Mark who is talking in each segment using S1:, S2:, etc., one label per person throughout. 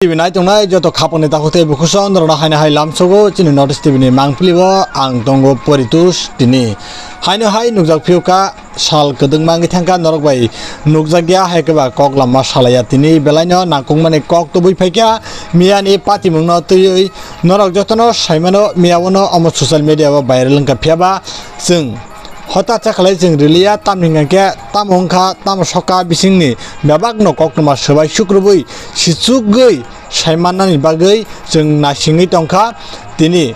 S1: TV night tonight joto khapone ta hote bukuson rona haina hai lamsogo chini notice TV ni mangplibo ang tongo poritus tini haino hai nukjak phiuka sal kedeng mangi thangka norok bai nukjagya hai keba kok lama salaya tini belaino nangkung mane kok to bui phaikya miani pati mungno tui norok jotono saimano miawono amo social media ba viral ka phiaba jeng hota chakalai jeng rilia tamhingake tamongkha tamosoka bisingni babakno koknoma sabai sukrubui sichugui saimanani bagai jeng nasingni tongkha tini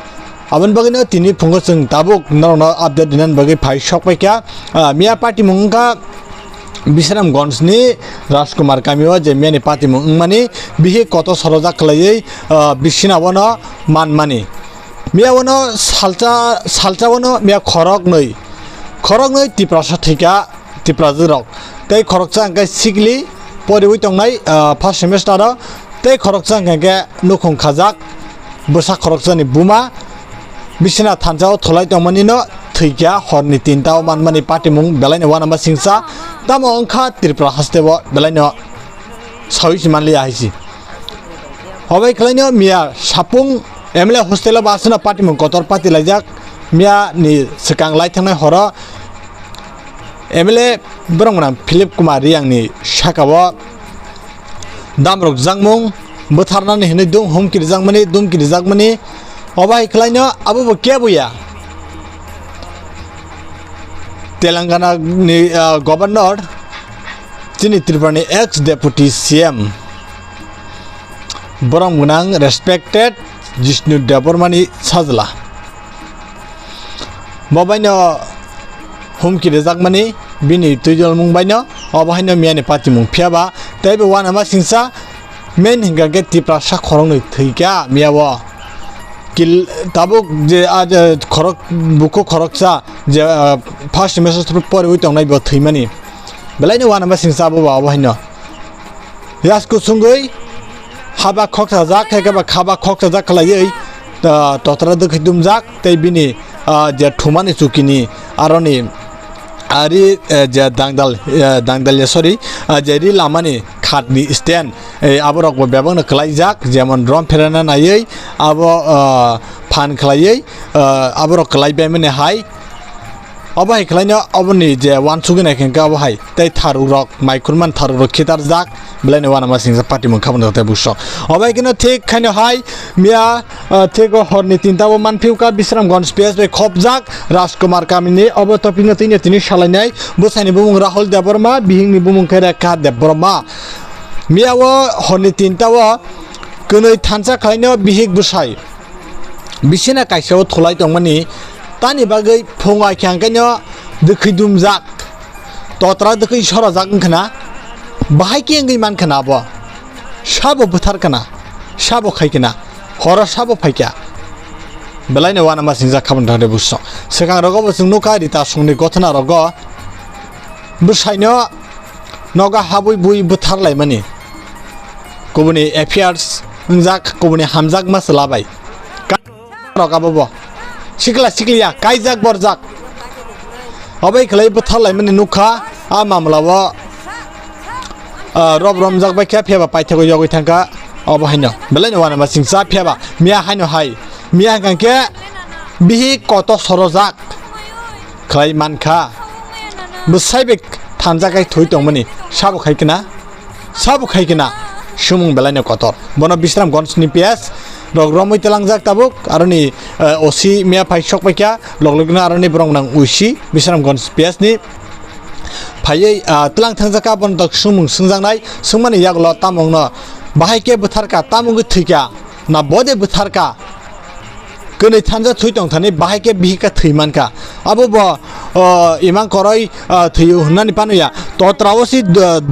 S1: abon bagino tini phungo jeng tabuk norno update dinan bagai phai sokpaikya mia party mungkha Bisramganj ni Rajkumar kamio je miani party mungmani bihi koto soroja khlaiei bisinawono manmani miawono salchawono mia khorok nei tiprasa thika tiprajurok tei khorokcha angkai sikli poriwi tongnai first semester tei khorokcha angkai nukhung khajak bosa khorokchani buma bisina thanjao tholai tongmani no thikya horni tintao manmani party mung belaino wanama singsa tamo angkha tripura hastebo belaino sawi manli aisi hobai khlaino mia sapung emle hostel basna party mung kotor party laijak mia ni sekang lai thangnai horo emle brongna Philip Kumar yang ni Sakao damrok jangmung Bwthar nani hinai dung humkir jangmani obai khlaino abubo kebuya Telangana ni governor chini Tripura ni ex deputy CM borong gunang respected Jishnu Debormani sajla bobaino humkir jangmani bini tuijol mungbaino obaino miani party mung phiaba teibo wanama singsa main hinga get Tripura sa khorong thikya miawo kil tabuk je aj khorok buko khorokcha je first semester pore ui tongnai bo thimani belaino wanama singsa bo obaino yasku sungoi haba khokta jak khaba khaba khokta jak khlaiei totra dukhidum jak tei bini je thumani chukini aroni ari je dangdal sorry je ri lamani khatni stand aborok bo bebangno khlaijak jemon rom ferana naiei abo fan khlaiei aborok khlaibai mane hai obai khlaino oboni je wansugina khenka obai tei tharurok maikurman tharurok khitar jak belaino wanama singsa party mung khabno te busok obai kino thik khaino hai mia theko horni tintabo manfiuka Bisramganj PS be khopjak Rajkumar kamini obo topino tini salainai Bwsai ni bumung Rahul Deborma bihingni bumung Rekha Deborma miawo horni tintawo kunoi thansa khlaino bihik Bwsai bisina kaisao tholai tongmani tani bagai phongai khangkaino dukhidum jak totra dukhi sora jak khana bahai ke ngai man khana bo sabo Bwthar kana sabo khaikena hora sabo phaikya belaino wanama singja khabon thade busso sekang rogo bosung nuka rita songni gothana rogo Bwsaino noga habui bui Bwthar laimani kubuni affairs jak kubuni hamjak maslabai roga bobo sikliya kaijak borjak obai khlai Bwthar laimani nukha a mamlawo Romjak ba kya phiaba paithego yogoi thangka obahaino belaino wanama singsa phiaba mia haino hai mia gangke bihi koto sorojak khlai Mankha Bwsai be thanjakai thui tongmani sabo khaikena sumung belaino kotor bono Bisramganj ni PS rogromoi telangjak tabuk aroni osi mia phai sokpaikya loglogna aroni brongnang uisi Bisramganj PS ni phaiei tlang thangjaka bon tok sumung sungjangnai sungmani yaglo tamongno bahaike Bwthar ka tamungu thikya na bode Bwthar ka kunoi thanja thui tongthani bahaike bihika theimanka abo bo imang koroi thiu hunani panuya totraosi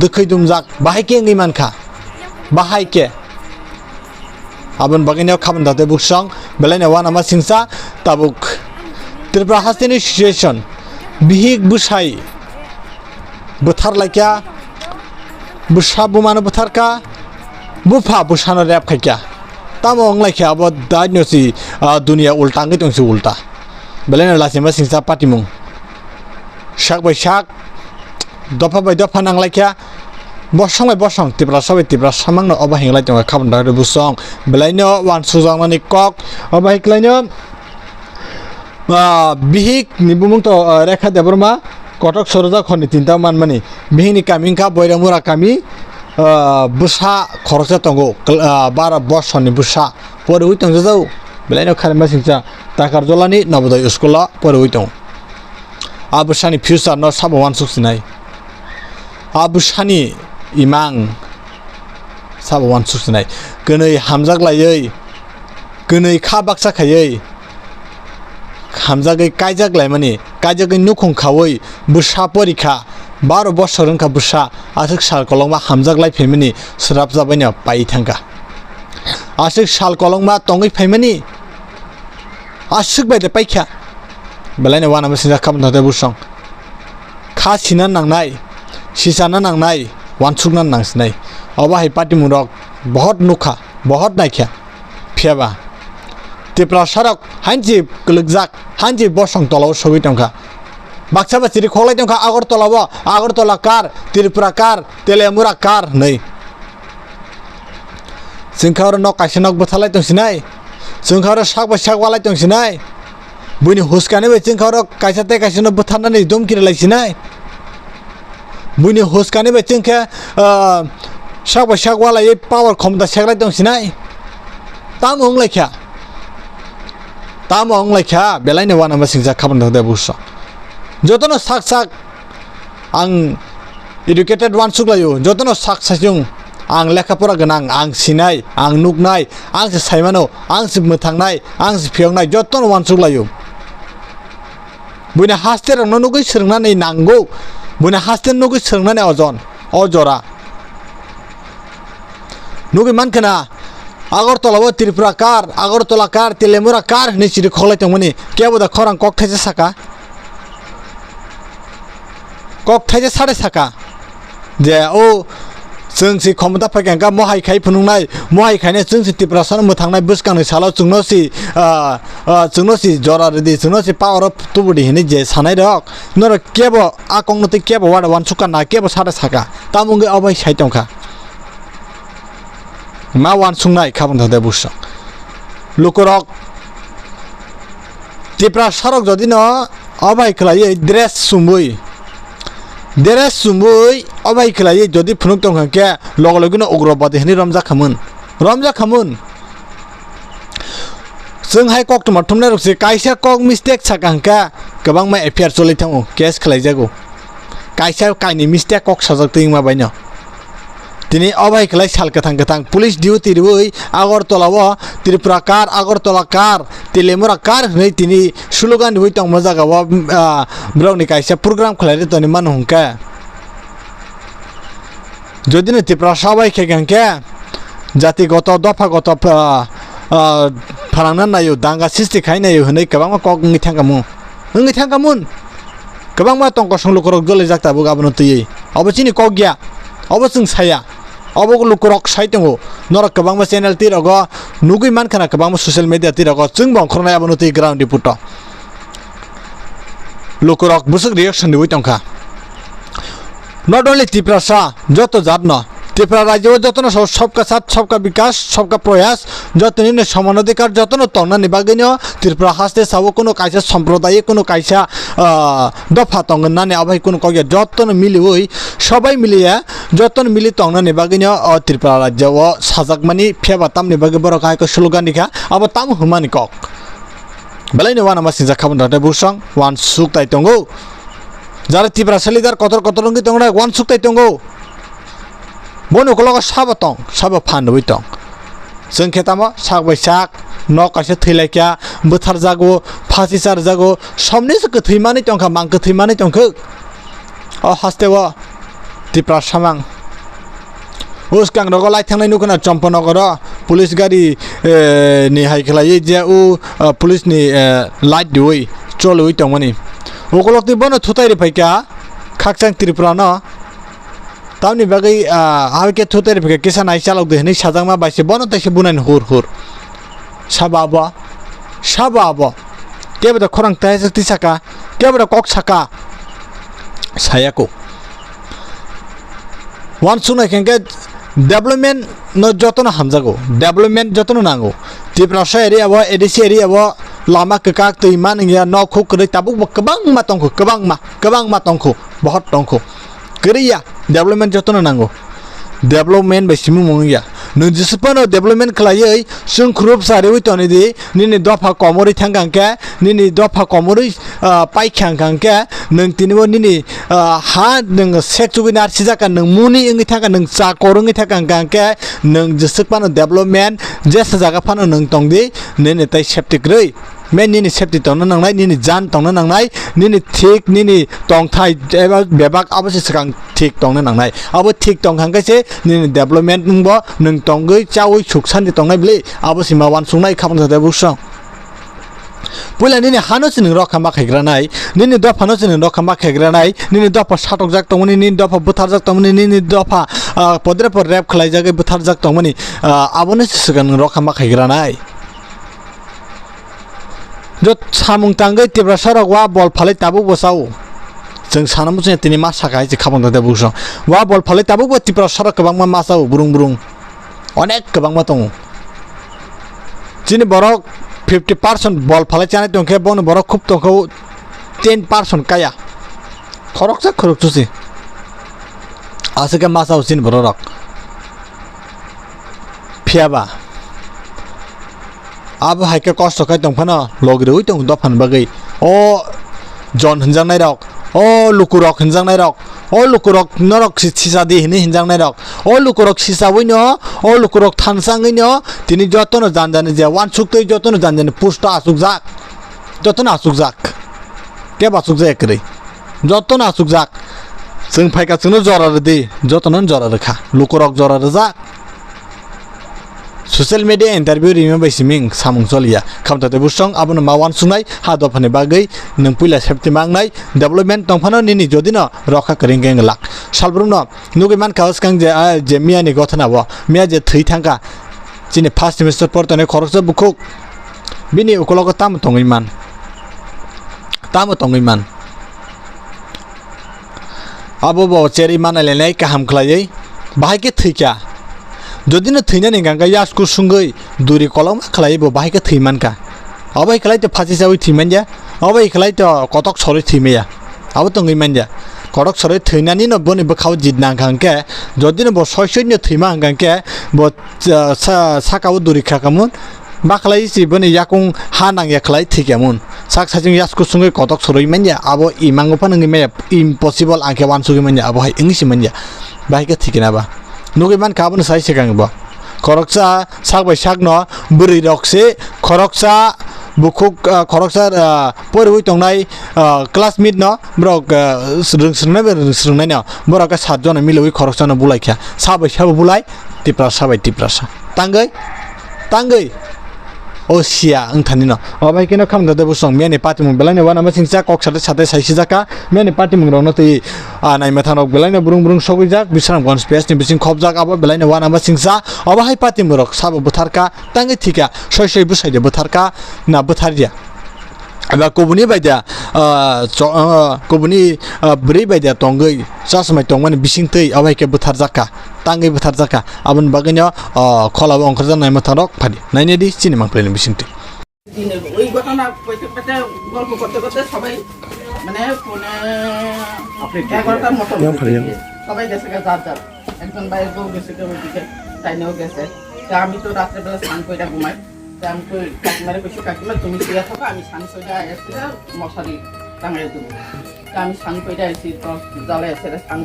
S1: dukhaidumjak bahaike ngai manka bahaike abon bagino khabon date buksong belaino wanama singsa tabuk Tripura hasteni situation bihik Bwsai Bwthar laikya Bwsa bumano Bwthar ka bufa Bwsano rap khaikya tamo anglaikya abo dainosi dunia ulta ngai tongsi ulta belaino lasima singsa party mung shak bai shak dofa bai dofa nanglaikya bosong tipra sabai tipra samang no oba hinglai tong khabon da busong belaino wan sujang mani kok oba hiklaino bihik ni bumung to Rekha deborma kotok sorojak khoni tinta man mani bihini kamingka boiramura kami busa khoroksa tongo 12 borsoni busa pore ui tong jau belaino kharema singcha takar jolani nobodoi school pore ui tong abusani future no sabo wan suksinai abusani imang sabo wan suksinai gönoi hamjak laiei gönoi kha baksa khaiei hamjagai kaijak laimani kaijak nukhung khawoi busa porikha 12 বছর রংকা বুসা আশিক সাল কলংমা হামজাক লাই ফেমিনি সরাব যাবাইনা পাই থাঙ্কা আশিক সাল কলংমা তঙ্গই ফাইমানি Ashiq বাইদে পাইখা বেলাইনে ওয়ানা Messina খাবন থাতে বুসং খা সিনা নাংনাই সিসানা নাংনাই ওয়ানসুকনা নাংসনাই অবাহাই পাটি মুরক বহুত নুখা বহুত নাইখা ফিয়াবা Tipra সারক Hansi গলকজাক Hansi বসং তলাও সবই টংকা Baksa baciri kholai tongkha Agartala kar Tripura kar Telemura kar nei Singkhar no kaisa nok bothalai tongsinai Singkhar sak walai tongsinai Buni huskani bai singkhar kaisa te kaisa no bothanani domkiri laisinai Buni huskani bai singkha sak walai power khomta seklai tongsinai Tamo onglai kha belaina wana masingja khabon thode busso jotono sak ang educated one suklayo jotono sak sajung ang lekhapura ganang ang sinai ang nuknai ang se saimano ang se muthangnai ang se phiongnai jotono one suklayo buina haster no nugui sirngnani nango buina haster nugui sirngnani ojora nugui mankana Agartala Tripura kar Agartala kar Telemura kar ni chiri kholai tongmani keboda khorang kok thaise saka kok thaise sare saka je o जोंसि खमता फैखांगा महाय खाय फुनुंनाय महाय खायने जोंसि त्रिपुरा सन मोथांनाय बुसकांनि सालाव जोंनोसि जरा ready जोंनोसि power of तुबुदि हिनि जे सानाय रक नर केबो आकंनति केबो वाड वान सुकाना केबो सारे साका तामुंगे अबाय साइतंखा मा वान सुंनाय खाबन थदे बुस लुकरक त्रिपुरा सरक जदि न अबाय खलायै ड्रेस सुमुय अबाय खलायै जदि फुनुक तंखांके लगलगनो उग्रबादि हिनि रमजाक खामोन जोंहाय कक टमाटमने रक्सि कायसा कक मिस्टेक साकांका गोबां मा एफआईआर चलै थाङो केस खालायजागौ कायसा कायनि मिस्टेक कक साजाक्तै मा बायनो दिनै अबाय खलाय साल गोथां पुलिस डिउटि रुइ आगरतलाव त्रिपुरा कार आगरतला कार तेलेमुरा कार नै दिनै स्लोगान रुइ तंग मजागाव ब्राउनि कायसा प्रोग्राम खलायदे तनि मान हुंका যদি না त्रिपुरा सबाय खेगांके जातिगत दफागत फालांना नायो दांगा सिस्टि खायनायो हनै गोबां कक नङि थांगामुन गोबां मा तंग संलुकरक जलै जाक्ताबो गाबनो तयै अबचिनि कक गया अबसुं साया अबगो लुकरक साइतंगो नरक गोबां मा चैनल तिरग नुगै मानखाना गोबां मा सोशल मिडिया तिरग जों बंखरनाय आबनो तै ग्राउन्ड रिपोर्ट लुकरक बुसुक रिएक्शन दिबै तंखा Not only त्रिपुरा যত জাত ন त्रिपुरा राज्य যতন सबका साथ सबका विकास सबका प्रयास যতনি সমান অধিকার যতন তংনা নিবাগিন त्रिपुरा হাসতে সাবো কোনো কাইসা সম্প্রদায় কোনো কাইসা দফা তংগন নানে আবাই কোনো কগে যতন মিলি ওই সবাই মিলিয়া যতন মিলি তংনা নিবাগিন त्रिपुरा राज्य ও সাজাকমানি ফেবাতাম নিবাগে বড় কাইক স্লোগান নিখা আবা তাম হুমানি কক বেলাইনে ওয়ান আমা সিজা খাবন দাতে বুসং ওয়ান সুক তাই তঙ্গো যারা त्रिपुरा सलिदार कतर रंगि तंगना वान सुक्ताय तंगो बनो कलग साबो फानदुबै तं जों खेतामा साग बैसाग न कासे थैलायख्या बोथार जागो फासिसार जागो समनिसो गोथैमानै तंखा मां गोथैमानै तंखो अ हास्तेव त्रिपुरा सामां उसकां रग लाइथांनाय नुखना चम्पनगर पुलिस गाड़ी नि हायखलायै जे उ पुलिस नि लाइट दुइ चलुइ तंमनि ओगलकनि बनो थुतायरि फैका खाकचां त्रिपुरा न तामनि बागै हावके थुतायरि फैका किसान आइ चालक देहनि साजांमा बाइसे बनो तैसे बुनाइन हुर साबाब केबदा खरां तायसे तिसाका केबदा कक साका सायाको ওয়ান সুনাই কেনকে ডেভেলপমেন্ট ন যতন হামজাগো ডেভেলপমেন্ট যতন নাंगौ ত্রিপুরা এরিয়া ব এডিসি এরিয়া ব लामा ककाक तैमा नंगिया नखौ करै ताबुक गोबां मा तंखौ गोबां मा तंखौ बहुत तंखौ करिया डेभलपमेंट जतन नांगौ डेभलपमेंट बायसिमु मंगिया नों जिसपनो डेभलपमेंट खलायै जों ग्रुप सारि उइतनि दि निनि दफा कमरि थांगांके निनि दफा कमरि पाइखांगांके नों तिनिबो निनि हा नों सेक्सुबि नारसि जाका नों मुनि इंगि थाका नों चा करंगि थाकांगांके नों जिसपनो डेभलपमेंट जेस जागा फानो नों तंदि निनि तै सेप्टिक्रै मैं निनि सेफ्टी तंनो नांनाय निनि जान तंनो नांनाय निनि थिक निनि तंथाय एबा बेबाक आबसे सिगां थिक तंनो नांनाय आबो थिक तंखांगायसे निनि डेभलपमेंट नंबो नों तंगै चावै सुखसानदि तंनाय ब्ले आबसे मावान सुंनाय खाबन जादे बुसं पुला निनि हानोस नों रखा माखायग्रानाय निनि दफानोस नों रखा माखायग्रानाय निनि दफा साटक जाक तंमनि निनि दफा बुथार जाक तंमनि निनि दफा पद्रेपर रेप खलाय जागै बुथार जाक तंमनि आबोनो सिगां रखा माखायग्रानाय जो सामुं तांगै तिब्रा सरक वा बल फालै ताबुक बसाव जों सानामु जों तिनि मा साखाय जे खाबन दादे बुसं वा बल फालै ताबुक ब तिब्रा सरक गोबां मा मासाव बुरुं अनेक गोबां मा दङ जिनि बरक 50% बल फालै जानाय दंखे बनो बरक खुब दंखौ 10% काया खरकसि आसके मासाव जिनि बरक फियाबा अब हाइके कष्ट खाय दंफानो लगरै दं दफान बागै अ जन हिनजांनाय रक अ लुकुरक हिनजांनाय रक अ लुकुरक नरक सिसा दे हिनि हिनजांनाय रक अ लुकुरक सिसावैनो अ लुकुरक थानसाङैनो तिनि जतन जानजाने जे वान सुक्तै जतन जानजाने पुष्ट आसुक जाक जतन आसुक जाक के बासुक जायकरै जतन आसुक जाक जों फायका जोंनो जरार दे जतन जरार खा लुकुरक जरार जाक ससियेल मीडिया इंटरव्यू रिमे बायसिमिं सामुं चलिया खामताते बुसं आबोनो मावान सुनाय हा दफानि बागै नों पुइला सेफ्टी मांगनाय डेभलपमेंट दंफानो निनि जदिनो रखा करिंगें लाक सालब्रुनो नुगै मानखा हसकां जे मियानि गथनाबो मिया जे थै थांगा जिनि फर्स्ट सेमेस्टर परतने खरकसा बुखुक बिनि उकलग ताम तंगैमान आबो ब चेरि मानायलायनाय काहाम खलायै बाहायके थैका जदिनो थैनानै गांगा यासकु सुंगै दुरि कलम खलायबो बाहायके थैमानका अबै खलायते फासि जावै थैमानजा अबै खलायते कतक सरै थैमेया आबो तंगैमान जा कटक सरै थैनानि न बनि बखाव जिदना गांके जदिनो ब सयसैनो थैमा गांके ब साकाव दुरि खाकामुन बाखलाय सि बनि याकुं हा नांया खलाय थैकामुन sak sajing yasku sungai kotok soroi manja abo imango panangi maya impossible angke wan sugi manja abo hai ingisi manja bai ke thikina ba nugi man kabun sai sekang ba koroksa sak bai sak no buri rokse koroksa bukuk koroksa porwi tongnai classmate no brok rungsrungnai no boraka satjon miloi koroksa no bulaikha sabai sabo bulai tiprasa tangai Osian अंथानि न अबाय केनो खामदा देबो सं मेने party मुं बेलायनो वाना मा सिंसा कक साथे साथे साइसि जाका मेने पार्टी मुं रनो तै नाय माथानक बेलायनो बुरुं सगै जाक बिसराम गन स्पेस नि बिसिं खब जाक आबो बेलायनो वाना मा सिंसा अबाहाय पार्टी मुरक साबो बुथारका तांगे थिका सय बुसाइदे बुथारका ना बुथारिया एबा कबुनि बायदा कबुनि ब्रै बायदा तंगै सासमाय तंमाने बिसिं तै अबाय के बुथार जाका तांगे बुथार जाका आबन बागैनो खलाबो अंकर जानाय माथारक फादि नायने दि सिनि मांप्लेनि बिसिं तै
S2: दिने ওই ঘটনা কইতে কইতে গল্প করতে করতে সবাই মানে ফোনে আপনি 11টার মতো সবাই গেছে যার একজন বাইরে গো গেছে কেউ দিকে তাইনেও গেছে তা আমি তো রাতে বেলা স্নান কইরা ঘুমাই তা আমি কই কাকিমারে কইছি কাকিমা তুমি শুয়ে থাকো আমি স্নান কইরা এসে মশারি টাঙাই দেব তা আমি স্নান কইরা আইছি তো জালে এসে স্নান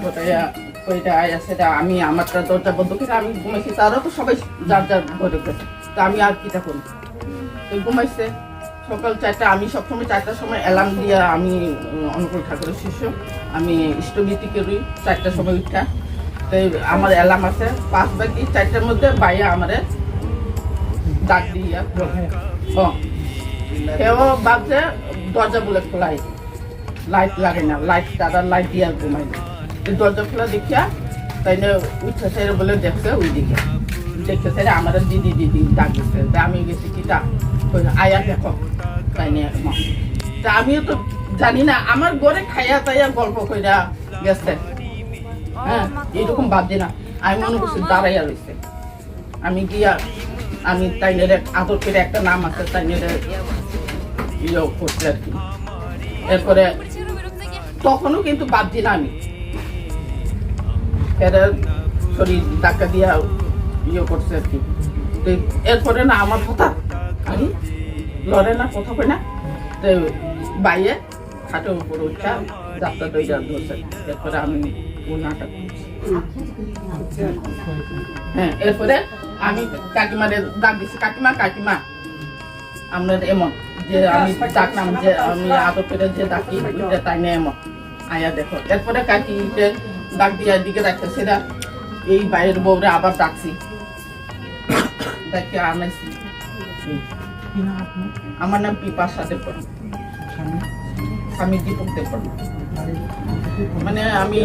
S2: কইরা আইছে আমি আমারটা দরজা বন্ধ করে আমি ঘুমাইছি তারও তো সবাই যার ঘরে গেছে তা আমি আর কিটা করি তো ঘুমাইছে সকাল 4টা আমি সবসময় 4টার সময় অ্যালার্ম দিয়া আমি অনুকূল ঠাকুরের শিষ্য আমি ইষ্টবিতি করি 4টার সময় উঠা তো আমার অ্যালার্ম আছে 5 বাকি 4টার মধ্যে বাইয়া আমারে ডাক দিয়া কেউ ভাবছে দরজা বলে খোলাই লাইট লাগে না লাইট দিয়া ঘুমাই দরজা খোলা দেখিয়া তাই না উঠছে সে বলে দেখছে ওই দিকে দেখতে স্যার আমার দিদি ডাক দিচ্ছে তা আমি গেছি কি তা আয়া দেখো তাই নিয়ে তা আমিও তো জানি না আমার ঘরে খাইয়া তাইয়া গল্প কইরা গেছে হ্যাঁ এইরকম ভাবছি না আমি মনে করছি দাঁড়াইয়া রয়েছে আমি গিয়া আমি তাইনের আদর করে একটা নাম আছে তাইনের ইয়ে করছি আর কি এরপরে তখনও কিন্তু ভাবছি না আমি এর শরীর ধাক্কা দিয়া ইয়ে করছে আর কি এরপরে না আমার কথা আমি লড়ে না কথা কই না তো বাইরে খাটের উপর উঠা যাত্রা দইটা ধরছে এরপরে আমি ওনাটা হ্যাঁ এরপরে আমি কাকিমারে ডাক দিচ্ছি কাকিমা কাকিমা আপনার এমন যে আমি ডাকলাম যে আমি আদর করে যে ডাকি তাই না এমন আয়া দেখো এরপরে কাকিকে ডাক দিয়ে দিকে রাখছে সেটা এই বাইরের বউরে আবার ডাকছি দেখে আনাইছি আমার নাম পিপাসা দেবন আমি দীপক দেবন মানে আমি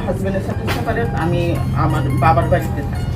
S2: হাজবেন্ডের সাথে সেপারেট আমি আমার বাবার বাড়িতে থাকি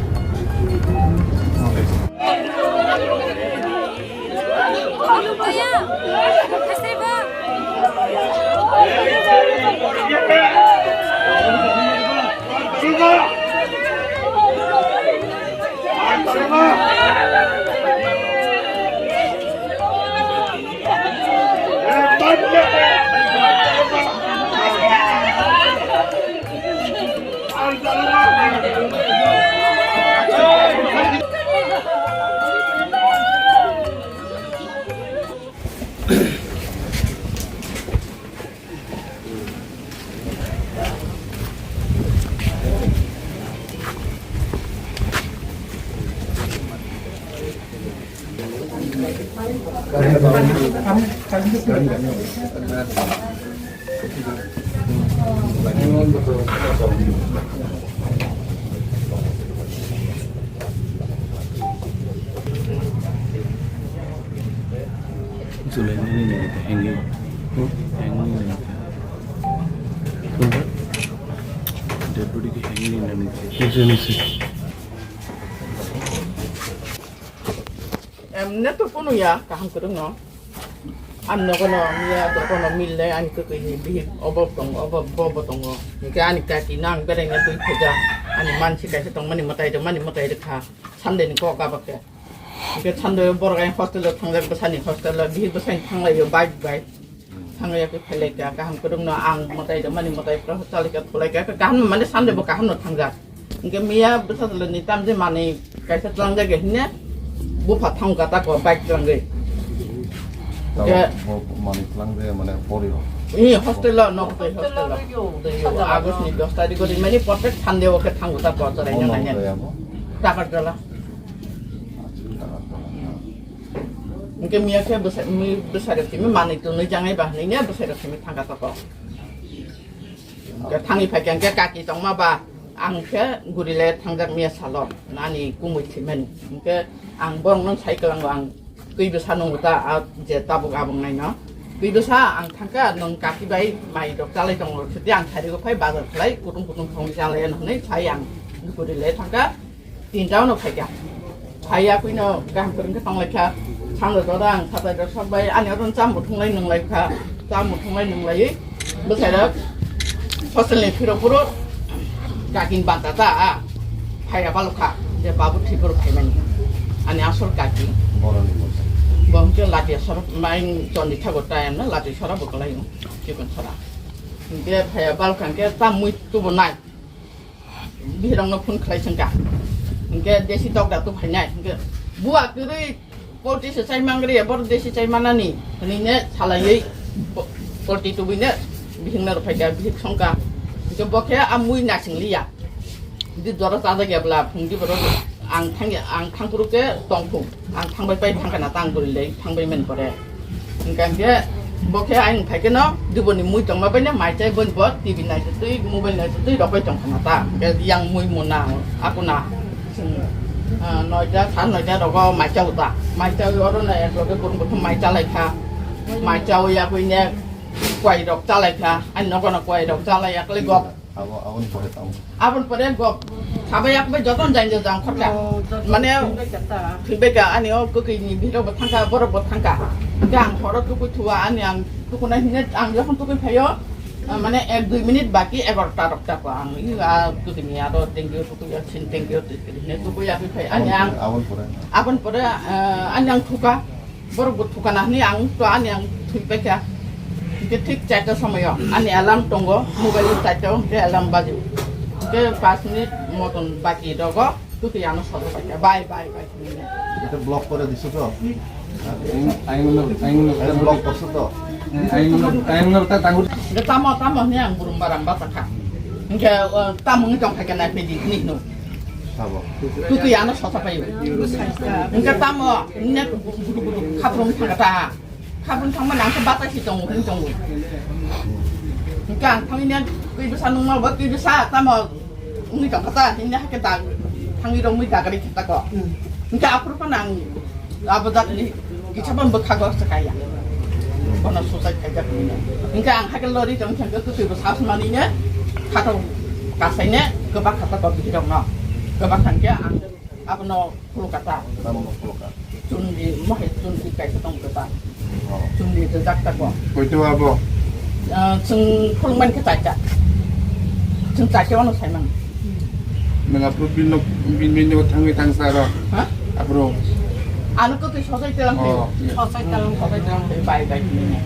S3: Zulai ini nih kita hanging nih kita. Dead body ki hanging nih kita.
S2: এমনি তো কোনো ইয়া কাহাম করুন ন আন্ন কোনো ইয়া তো কোনো মিললে আনি তো কই বিহিত অভাব দङ অভাব বব দङ নিকে আনি কাকি নাং বেরেঙ্গে দুই ফেজা আনি মানসি কাইছে দङ মানি মতাই খা সানदेनि क गाबाके निके सानदे बरगाय हस्टेल थांजाब बसानि हस्टेल बिहित बसानि थांलायो बाय थांलायाखै फैलायका गाहाम करुं न आं मताय मानि मताय प्र हस्टेलका थलायका गाहाम माने सानदे बो गाहाम न थांजा निके मिया बसादलनि तामजे माने काइसे थांजागे हिने बुफा थांगा ताको bike थांगे
S4: Ya, money lang deh, mana polio.
S2: Ini hostel lah, nok tuh hostel lah. Agus nih, dos tadi gue di mana potret tanda oke tangguh tak bocor aja nanya. Takar jalan. Mungkin miaknya besar itu, mana itu nih jangan bah, ini besar itu tangga toko. Ke tangi bagian ke kaki tong ma bah, angke gurile tangga mia salon, nani kumut cimen. Mungkin ang borong nang saya kelang ang kui besar nung uta je tabuk abang nai no kui besar ang thangka nung kaki bai mai dok jalai tong lo setiang hari ko pai bazar lai kutung thong jalai nai sayang guri le thangka tin jao no phai ga phaya kui no gam kurung ka tong lai kha chang lo dang kha bai dok sak bai an yo don cham mu thong lai nung lai kha cham mu thong lai nung lai besar dak hostel le phiro puro kakin bantata a phaya balukha je babu thipur phai mani ani asol kaki bangke lati sarap main jondi thagot time na lati sarap bokalai no kikon sarap ke phaya bal kan ke tam mui tu bonai birang no phun khlai sangka ke desi tok da tu phainai ke buat tu ri polti se sai mangri bor desi sai manani ni ne salai polti tu bine bihingna phaiga bihik sangka ke bokhe amui na singlia di dora ta da gebla phungdi boro ang thangpuru ke tongphung ang thangbai pai thangkana tang gurile thangbai men pore ingkan ke bokhe aing phaike no diboni mui tongma bai na mai chai bon bot tv nai tui mobile nai tui dokai tongkana ta ke yang mui mona akuna noida khan noida dogo mai chau ta mai chau oro na ek loge kurung kurung mai chalai kha mai chau ya kuine kwai dok chalai kha an no kono kwai dok chalai ak le gop abon pore gop sabai ak bai joton jain jang khotla mane thibeka ani o kuki ni biro bathangka boro bathangka gang horo tuku thua ani ang tuku na hine ang jokhon tuku phayo মানে 1-2 minute বাকি 11টা রক্তা কো আং ই তুমি আরো টেঙ্গিও টুকুয়া Shin টেঙ্গিও নে টুকুয়া কি phi আং আপন পরে আং থুকা বড় থুকা না নি আং তো আং থুইবে কা ঠিক 4টা সময় আনি অ্যালার্ম টঙ্গ মোবাইল 4টাও অ্যালার্ম বাজে 5 মিনিট মতন বাকি দগ তুই আনো সদ পাইকা বাই বাই বাই
S4: এটা ব্লক করে দিছো তো আইন ব্লক করছো তো আইন তা তাঙ্গুর
S2: tamo ni ang burung barang bata ka nke tamo ngi tong ka na pedi ni no
S4: সাবো
S2: tu ya no sota payu nke tamo ne buru khabrum thangata khabrum thangma nang ka bata si tong hung tong nke ang thangi ne kui bisa nung ma ba kui bisa tamo ngi tong kata ni ha ka ta thangi rong mi ta ka ri ta ko nke apur pa nang abadat ni kichaban bakhago sakaya Kono susah kerja punya. Ingka ang hakil lori jam jam itu tuh bersas maninya, kata kasainya kebak kata kau bikin dong no, kebak tangkia ang apa no puluh kata. Cun di mah cun di kayak ketong kata, cun di jejak tak kok.
S3: Itu apa?
S2: Cun puluh man kecaca, cun caca mana saya mang.
S3: Mengapa bin tangi tang sara?
S2: Hah?
S3: Apa?
S2: Anu tuh sosai dalam, sosai dalam baik baik ini.